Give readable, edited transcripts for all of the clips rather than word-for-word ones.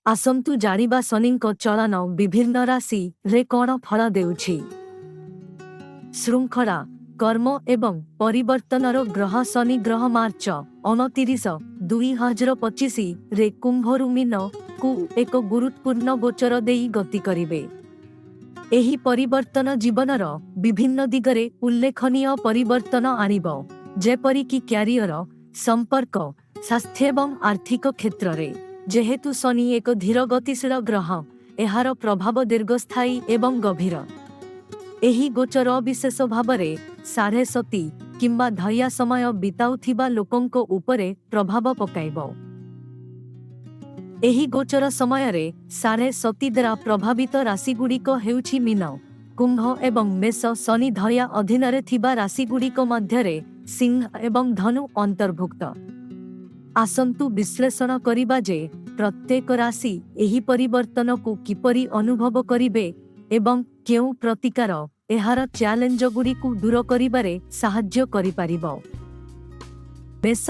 आसंतु जानिबा शनिको चलन विभिन्न राशि रे कौन फल देउछि। श्रृंखला कर्म एवं परिवर्तनर ग्रह शनि ग्रह मार्च 29/2025 रे कुंभरु मीन को एक गुरुत्वपूर्ण गोचर देई गति करिवे। एही परिवर्तन जीवनर विभिन्न दिगरे उल्लेखनीय परिवर्तन आनिब, जेपरिकी क्यारियर, संपर्क, स्वास्थ्य एवं आर्थिक क्षेत्र रे। जेहेतु शनि एक धीर गतिशील ग्रह, एहार प्रभाव दीर्घस्थायी एवं गभीर। एही गोचर विशेष भावरे साढ़े सती किंबा धैया समय बिताउथिबा लोकंको उपरे प्रभाव पकाइब। एही गोचर समय रे साढ़े सती द्वारा प्रभावित राशिगुड़िक हेउछि मीन, कुंभ एवं मेष। शनि धैया अधीन रे थिबा राशिगुड़िक मध्यरे सिंह एवं धनु अंतर्भुक्त। आसंतु विश्लेषण करिबा जे प्रत्येक राशि एही परिवर्तन को किपरि अनुभव करिवे एवं केउ प्रतिकार एहार चैलेंज गुड़िकु दूर करिबारे साहाय्य करि पारिबो। मेष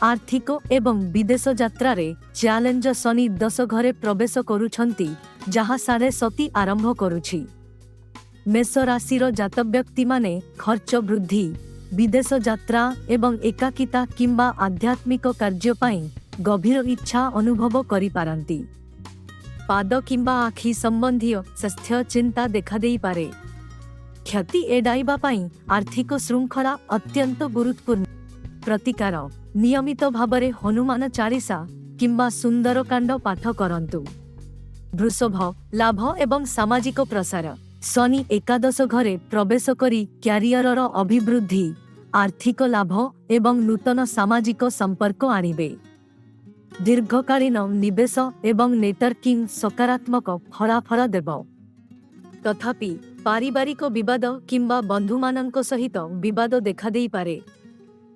आर्थिक एवं विदेश यात्रा रे चैलेंज। शनि 10 घरे प्रवेश करुछंती, जहा साढ़े सती आरंभ करुछि। मेष राशिर जात व्यक्ति माने खर्च वृद्धि, विदेश यात्रा एवं एकाकिता किंबा आध्यात्मिक कार्य पाई गभीर इच्छा अनुभव करि पारंती। पाद किंबा आखि संबंधी स्वास्थ्य चिंता देखा देई पारे। क्षति एडाइबा पाई आर्थिक श्रृंखला अत्यंत गुरुत्वपूर्ण। प्रतिकार नियमित भावरे हनुमान चालीसा किंबा सुंदरकांड पाठ करंतु। वृषभ लाभ एवं सामाजिक प्रसार। शनि एकादश घरे प्रवेश करी क्यारियरर अभिवृद्धि, आर्थिक लाभ एवं नूतन सामाजिक संपर्क आनिबे। दीर्घकालीन निवेश एवं नेटवर्किंग सकारात्मक फलाफल देव। तथापि पारिवारिक विवाद किंबा बंधुमानंक सहित विवाद देखा देई पारे।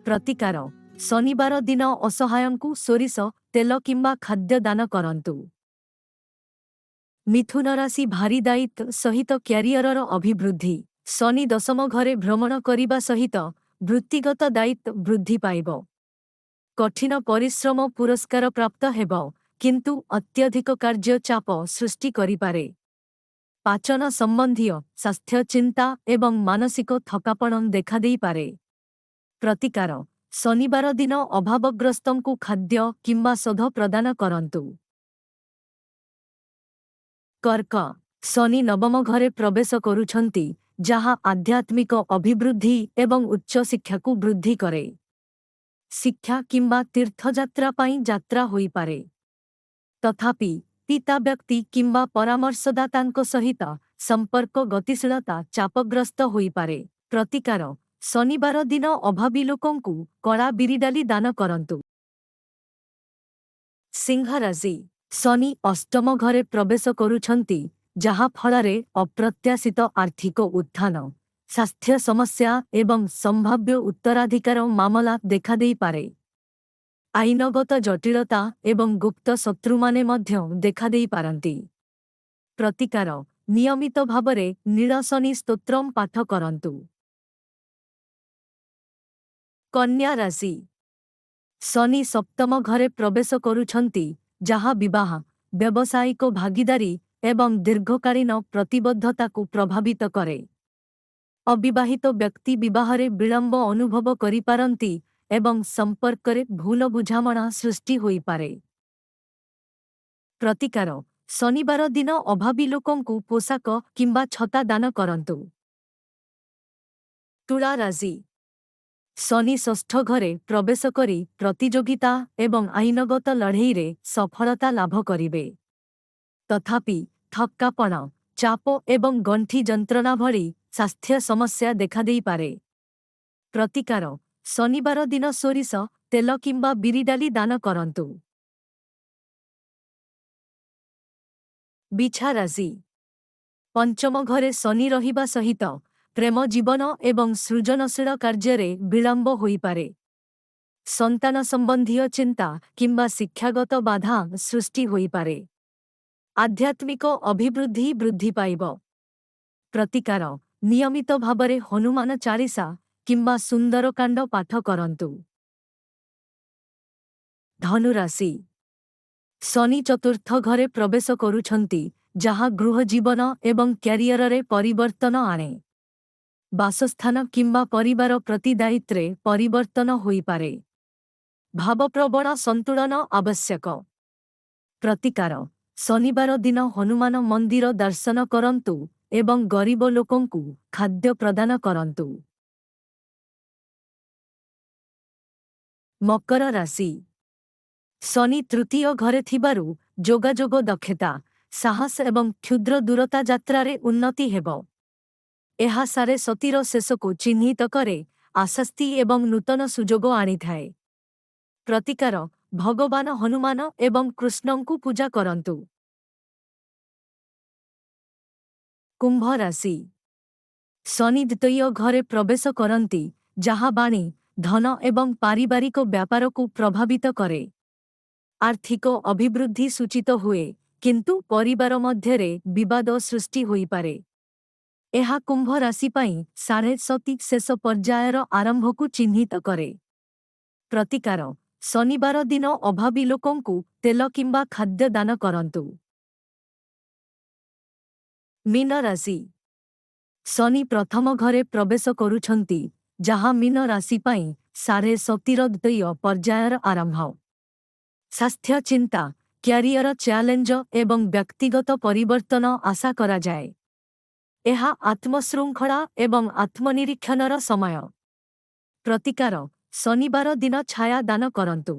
प्रतिकार शनिवार दिन असहायंकु सोरिष तेल किंबा खाद्य दान करंतु। मिथुन राशि भारी दायित्व सहित क्यारियरर अभिवृद्धि। शनि दशम घरे भ्रमण करिबा सहित वृत्तिगत दायित्व वृद्धि पाइब। कठिन परिश्रम पुरस्कार प्राप्त हेब, किंतु अत्यधिक कार्य चाप सृष्टि करि पारे। पाचन संबंधी स्वास्थ्य चिंता एवं मानसिक थकापन देखा देई पारे। प्रतिकार शनिवार दिन अभावग्रस्तंकु खाद्य किंबा शोध प्रदान करंतु। कर्क शनि नवम घरे प्रवेश करुछंती, जहा आध्यात्मिक अभिवृद्धि एवं उच्च शिक्षा को वृद्धि करे। शिक्षा किंबा तीर्थयात्रा पाई यात्रा होई पारे। तथापि पिता व्यक्ति किंबा परामर्शदातांको सहित संपर्क गतिशीलता चापग्रस्त होई पारे। प्रतिकार शनिवार दिन अभावी लोकंकु कड़ा बिरिडाली दान करंतु। सिंह राशि शनि अष्टम घरे प्रवेश करुछंती, जहा फलरे अप्रत्याशित आर्थिक उत्थान, स्वास्थ्य समस्या एवं संभाव्य उत्तराधिकार मामला देखा देई पारे। आईनगत जटिलता एवं गुप्त शत्रु माने मध्य देखा देई पारंती। प्रतिकार नियमित भावरे नील शनि स्तोत्रम पाठ करंतु। कन्या राशि शनि सप्तम घरे प्रवेश करुछंती, जहा विवाह, व्यावसायिक भागीदारी एवं दीर्घकालीन प्रतिबद्धता को प्रभावित करे। अविवाहित व्यक्ति विवाहरे विलंब अनुभव करि पारंती एवं संपर्करे भूल बुझामणा सृष्टि होई पारे। प्रतिकार शनिवार दिन अभावी लोकंकु पोशाक किंबा छता दान करंतु। तुला राशि शनि षष्ठ घरे प्रवेश करी प्रतियोगिता एवं आईनगत लड़ई रे सफलता लाभ करिवे। तथापि थक्कापण, चाप एवं गंठी जंत्रणा भली स्वास्थ्य समस्या देखा देई पारे। प्रतिकार शनिवार दिन सोरिष तेल किंबा बिरिडाली दान करंतु। बिछा राशि पंचम घरे शनि रहिबा सहित प्रेम जीवन एवं सृजनशील कार्य विलंब होई पारे। संतान संबंधी चिंता किंबा शिक्षागत बाधा सृष्टि होई पारे। आध्यात्मिक अभिवृद्धि वृद्धि पाइब। प्रतिकार नियमित भावरे हनुमान चालीसा किंबा सुंदरकांड पाठ करंतु। धनुराशि ଶନି ଚତୁର୍ଥ ଘରେ ପ୍ରବେଶ କରୁଛନ୍ତି, ଯାହା ଗୃହ ଜୀବନ ଏବଂ କ୍ୟାରିୟରରେ ପରିବର୍ତ୍ତନ ଆଣେ। ବାସସ୍ଥାନ କିମ୍ବା ପରିବାର ପ୍ରତି ଦାୟିତ୍ୱରେ ପରିବର୍ତ୍ତନ ହୋଇପାରେ। ଭାବପ୍ରବଣ ସନ୍ତୁଳନ ଆବଶ୍ୟକ। ପ୍ରତିକାର ଶନିବାର ଦିନ ହନୁମାନ ମନ୍ଦିର ଦର୍ଶନ କରନ୍ତୁ ଏବଂ ଗରିବ ଲୋକଙ୍କୁ ଖାଦ୍ୟ ପ୍ରଦାନ କରନ୍ତୁ। ମକର ରାଶି। ଶନି ତୃତୀୟ ଘରେ ଥିବାରୁ ଯୋଗାଯୋଗ ଦକ୍ଷତା, ସାହସ ଏବଂ କ୍ଷୁଦ୍ର ଦୂରତା ଯାତ୍ରାରେ ଉନ୍ନତି ହେବ। ଏହା ସାରେ ସତୀର ଶେଷକୁ ଚିହ୍ନିତ କରେ, ଆଶାସ୍ତି ଏବଂ ନୂତନ ସୁଯୋଗ ଆଣିଥାଏ। ପ୍ରତିକାର ଭଗବାନ ହନୁମାନ ଏବଂ କୃଷ୍ଣଙ୍କୁ ପୂଜା କରନ୍ତୁ। କୁମ୍ଭ ରାଶି। ଶନି ଦ୍ୱିତୀୟ ଘରେ ପ୍ରବେଶ କରନ୍ତି, ଯାହା ବାଣୀ, ଧନ ଏବଂ ପାରିବାରିକ ବ୍ୟାପାରକୁ ପ୍ରଭାବିତ କରେ। ଆର୍ଥିକ ଅଭିବୃଦ୍ଧି ସୂଚିତ ହୁଏ, କିନ୍ତୁ ପରିବାର ମଧ୍ୟରେ ବିବାଦ ସୃଷ୍ଟି ହୋଇପାରେ। ଏହା କୁମ୍ଭ ରାଶି ପାଇଁ ସାଢ଼େ ସତୀ ଶେଷ ପର୍ଯ୍ୟାୟର ଆରମ୍ଭକୁ ଚିହ୍ନିତ କରେ। ପ୍ରତିକାର ଶନିବାର ଦିନ ଅଭାବୀ ଲୋକଙ୍କୁ ତେଲ କିମ୍ବା ଖାଦ୍ୟ ଦାନ କରନ୍ତୁ। ମୀନ ରାଶି। ଶନି ପ୍ରଥମ ଘରେ ପ୍ରବେଶ କରୁଛନ୍ତି, ଯାହା ମୀନ ରାଶି ପାଇଁ ସାଢ଼େ ସତୀର ଦ୍ୱିତୀୟ ପର୍ଯ୍ୟାୟର ଆରମ୍ଭ। ସ୍ୱାସ୍ଥ୍ୟ ଚିନ୍ତା, କ୍ୟାରିୟର ଚ୍ୟାଲେଞ୍ଜ ଏବଂ ବ୍ୟକ୍ତିଗତ ପରିବର୍ତ୍ତନ ଆଶା କରାଯାଏ। ଏହା ଆତ୍ମଶୃଙ୍ଖଳା ଏବଂ ଆତ୍ମନିରୀକ୍ଷଣର ସମୟ। ପ୍ରତିକାର ଶନିବାର ଦିନ ଛାୟା ଦାନ କରନ୍ତୁ।